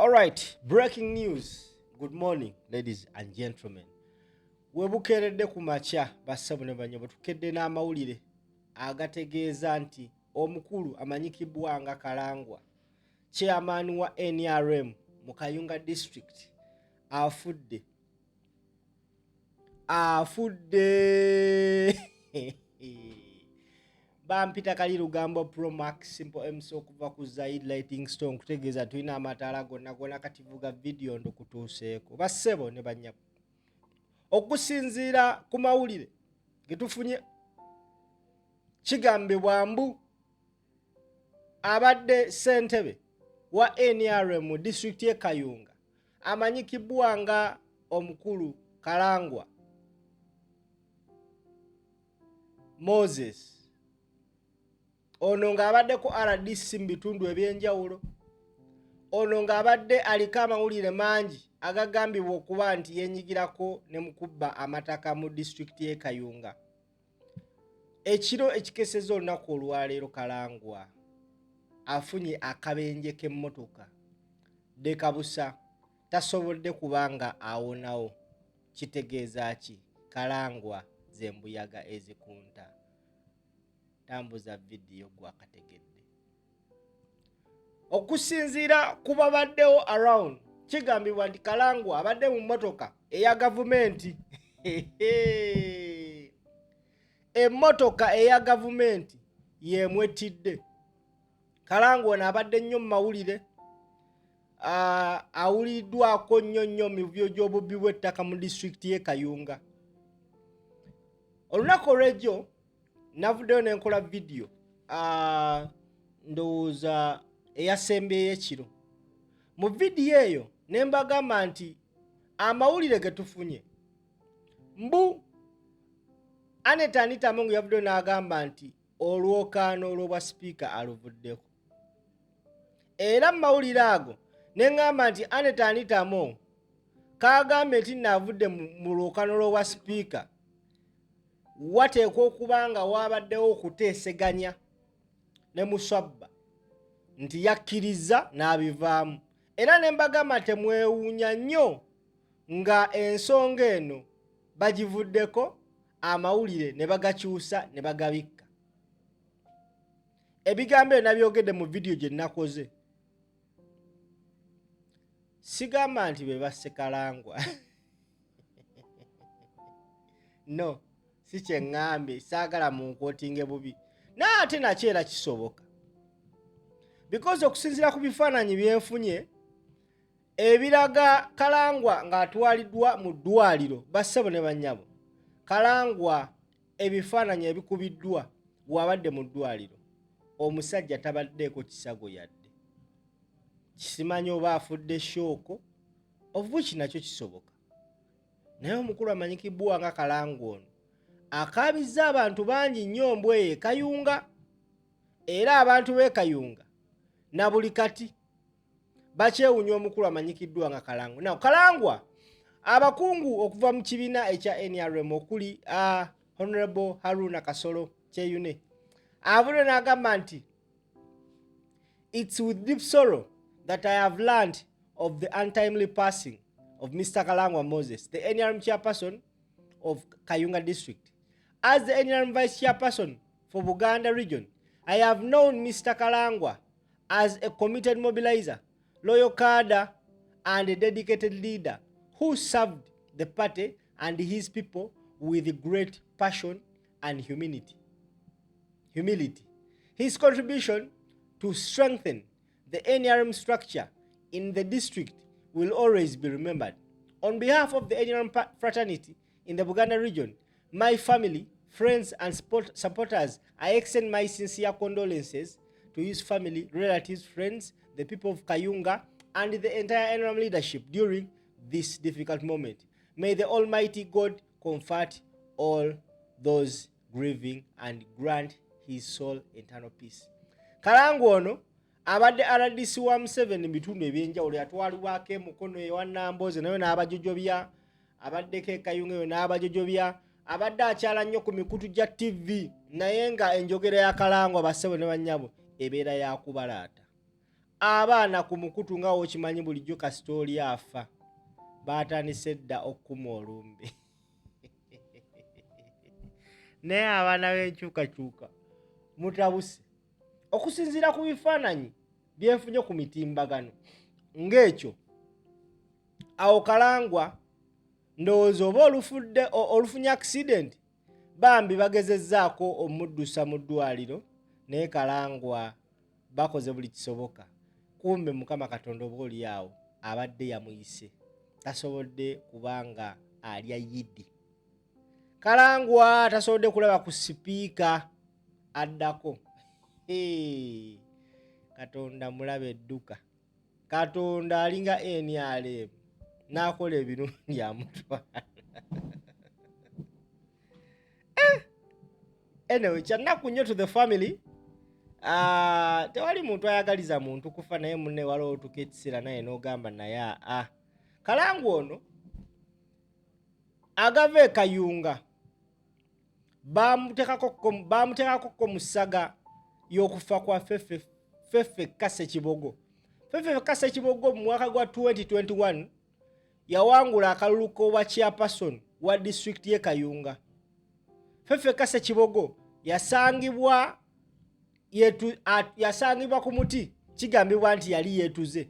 All right, breaking news. Good morning, ladies and gentlemen. Webukeredde ku makya bassebo ne banyabo tukedde n'amawulire agategeeza nti omukulu amanyikibwa nga Kalangwa, chairman wa NRM mu Kayunga district afudde. Bampita Kalirugambo Pro Max Simple MC okuva ku Zaid Lighting Stone kutegeeza tulina amataala gonna kativuga video ndo kutuuseeko. Bassebo ne banyabo, okusinziira ku mawulire getufunye kigambibwa mbu abadde ssentebe wa NRM mu district y'e Kayunga amanyikibwa nga omukulu Kalangwa Moses, ono ng'abadde ku RDC mu bitundu ebyenjawulo, ono ng'abadde aliko amawulire mangi agagambibwa okuba nti yenyigirako ne mu kubba amataka mu district y'e Kayunga. Ekiro ekikeseza olunaku olwaleero Kalangwa afunye akabenje k'emmotoka dekabusa, tasobodde kubanga awonawo. Kitegeeza ki? Kalangwa zembuyaga ezikunta. Tambuza video gwakategedde. Okusinziira ku babaddewo around, kigambibwa nti Kalangwa abadde mu mmotoka eya gavumenti. Emmotoka eya gavumenti yemwetidde. Kalangwa ono abadde nnyo mu mawulire, awuliddwako nnyo mu byo gy'obubbi bw'ettaka mu district y'e Kayunga. Olunaku olw'ejjo navuddeyo nenkola video ndowooza eyasembyeyo ekiro. Mu vidiyo eyo ne mbagamba nti amawulire ge tufunye mbu Anita Amongo yavuddeyo n'agamba nti olwokaano olw'obwa sipiika aluvuddeko. Era mu mawulire ago ne ngamba nti Anita Amongo kaagambye nti naavudde mu lwokaano olw'obwa sipiika wateekwa okuba nga waabaddewo okuteeseganya ne Muswabba nti yakkiriza n'abivaamu. Era ne mbagamba temwewuunya nnyo nga ensonga eno bagivuddeko, amawulire ne bagakyusa ne bagabikka. Ebigambo ebyo nabyogedde mu vidiyo gye nakoze. Sigamba nti be basse Kalangwa. No, si kye ŋŋambye, saagala mu nkootinge bubi. N'ate nakyo era kisoboka. Because okusinziira ku bifaananyi byenfunye ebiraga Kalangwa ng'atwaliddwa mu ddwaliro, bassebo ne bannyabo, Kalangwa ebifaananyi ebikubiddwa bw'abadde mu ddwaliro, omusajja tabaddeeko kisago yadde. Kisimanyi oba afudde shooko, of which nakyo kisoboka. Naye omukulu amanyikibbwa nga Kalangwa ono akaabizza abantu bangi nnyo mbweyo Kayunga, era abantu b'e Kayunga na buli kati bakyewunya omukulu amanyikiddwa nga Kalangwa. Now Kalangwa abakungu okuva mu kibiina ekya NRM okuli Honorable Haruna Kasolo Kyeyune avudde n'agamba nti it's with deep sorrow that I have learned of the untimely passing of Mr. Kalangwa Moses, the NRM chairperson of Kayunga district. As the NRM vice chairperson for Buganda region, I have known Mr. Kalangwa as a committed mobilizer, loyal cadre, and a dedicated leader who served the party and his people with great passion and humility. His contribution to strengthen the NRM structure in the district will always be remembered. On behalf of the NRM fraternity in the Buganda region, my family, friends, and supporters, I extend my sincere condolences to his family, relatives, friends, the people of Kayunga, and the entire NRM leadership during this difficult moment. May the Almighty God comfort all those grieving and grant his soul eternal peace. Kalangwa ono abadde RDC wa Museveni bitundu ebyenjawulo, yatwalibwako emukono ewa Namboze nayo n'abajojobya, abaddeko e Kayunga eyo n'abajojobya, abadde akyala nnyo ku mikutu gya TV, naye nga enjogera ya Kalangwa bassebo ne bannyabo ebeera ya kubalaata. abaana ku mukutu nga wokimanyi bulijjo kasitooli afa baatandise dda okukuma olumbe naye abaana b'enkyukakyuka mutabuse okusinziira ku bifaananyi byenfunye ku mitimbagano ng'ekyo awo Kalangwa ndowooza oba olufunye accident bambi bagezezzaako omuddusa mu ddwaliro naye Kalangwa bakoze buli kisoboka kumbe Mukama Katonda oba oli awo abadde yamuyise tasobodde kubanga alya yidi. Kalangwa tasobodde kulaba ku sipiika addako. Katonda mulaba edduka. Katonda alinga NRM n'akola ebirungi amutwala. Anyway, kyannaku nnyo to the family. Tewali muntu ayagaliza muntu kufa naye munne waliwo otuka ekiseera naye n'ogamba naye Kalangwa ono agava e Kayunga bamuteekako mu ssaga y'okufa kwa Ffeffekka Ssekibogo. Ffeffekka Ssekibogo mu mwaka gwa 2021 yawangula akalulu k'obwa chairperson wa district y'e Kayunga. Ffeffekka Ssekibogo yasangibwa ku muti kigambibwa nti yali yeetuze.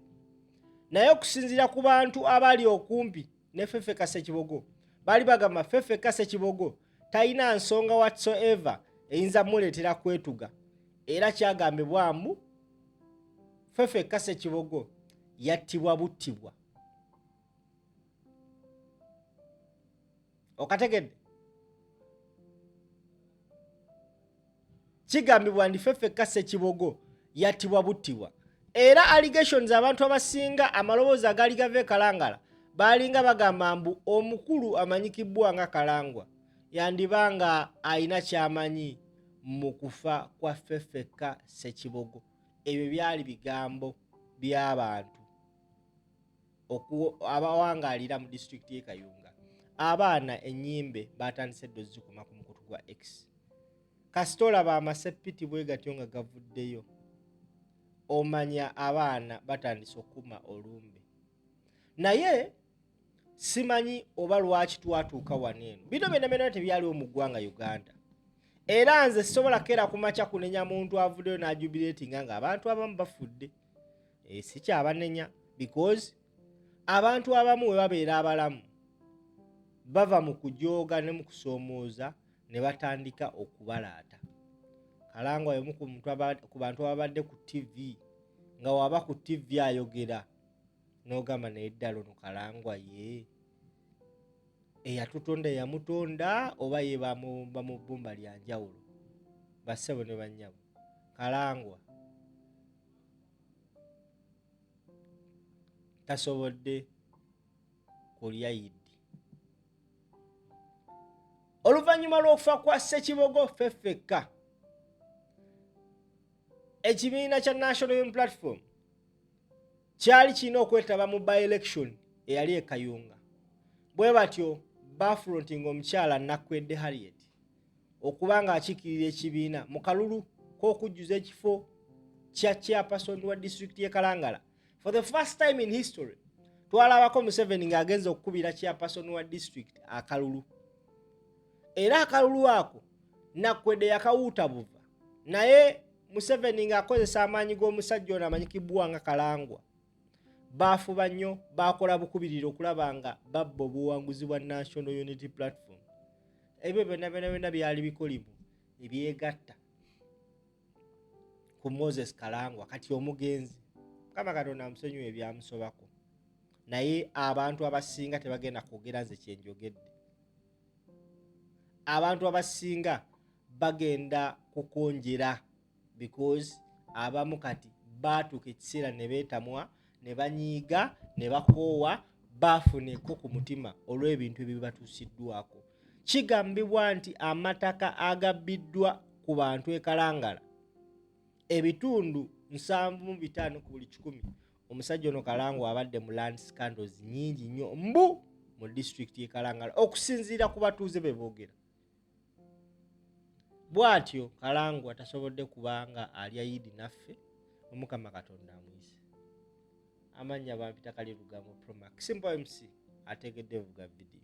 Naye okusinziira ku bantu abali okumpi ne Ffeffekka Ssekibogo bali bagamba Ffeffekka Ssekibogo talina nsonga whatsoever eyinza muleetera kwetuga, era kyagambibwa mbu Ffeffekka Ssekibogo yattibwa buttibwa. Okategedde? Kigambibwa ndi Ffeffekka Ssekibogo yattibwa buttibwa. Era allegations abantu abasinga amaloboozi agali gava e Kalangala balinga bagamba mbu omukulu amanyikibwa nga Kalangwa yandibanga alina kyamanyi mu kufa kwa Ffeffekka Ssekibogo. Ebyo byali bigambo by'abantu abawangaalira mu district y'e Kayunga. Abaana ennyimbe batandise dde ozzikuma ku mukutu gwa X. Kasitola b'amaseppiti bwe gatyo nga gavuddeyo. Omanya abaana batandise okuma olumbe. Naye simanyi oba lwaki twatuuka wano eno. Bino byonna tebyaliwo mu ggwanga Uganda. Era nze sisobola kera kumakya kunenya muntu avuddeyo n'ajubileetinga ng'abantu abamu bafudde. Sikyabanenya because abantu abamu we babeera abalamu bava mu kujooga ne mu kusoomooza ne batandika okubalaata. Kalangwa y'omu ku bantu ababadde ku TV nga waba ku TV ayogera n'ogamba naye ddala ono Kalangwa ye eyatutonda yamutonda oba ye bamubumba mu bbumba lya njawulo. Bassebo ne bannyabo, Kalangwa tasobodde kulya yiddi. Oluvannyuma lw'okufa kwa Ssekibogo Ffeffekka, ekibiina kya National Unity Platform kyali kirina okwetaba mu by-election eyali e Kayunga. Bwe batyo bafrontinga omukyala Nakwedde Harriet okuba ng'akiikirira ekibiina mu kalulu k'okujjuza ekifo kya chairperson wa district y'e Kalangala. For the first time in history twalabako Museveni ng'agenza okukubira chairperson wa district akalulu. Era akalulu ako Nakwedde yakawuuta buva, naye Museveni ng'akozesa amaanyi g'omusajja ono amanyikibwa nga Kalangwa baafuba nnyo, baakola bukubiriro okulaba nga babba obuwanguzi bwa National Unity Platform. Ebyo byonna byali bikolimu ebyegatta ku Moses Kalangwa kati omugenzi. Mukama Katonda amusonyiwe ebyamusobako, naye abantu abasinga tebagenda kwogera nze kyenjogedde. Abantu abasinga bagenda kukonjera because abamu kati baatuuka ekiseera ne beetamwa ne banyiiga ne bakoowa baafuneko ku mutima olw'ebintu ebibatuusiddwako. Kigambibwa nti amataka agabbiddwa ku bantu e Kalangala ebitundu 75 ku buli 100. Omusajja ono Kalangwa abadde mu land scandals nnyingi nnyo mbu mu district y'e Kalangala okusinziira ku batuuze be boogera. Bw'atyo Kalangwa tasobodde kubanga alya yidi naffe, Omukama Katonda amuyise. Amanya bampita Kali Lugambo Promax. Simple MC ategedde vuga video.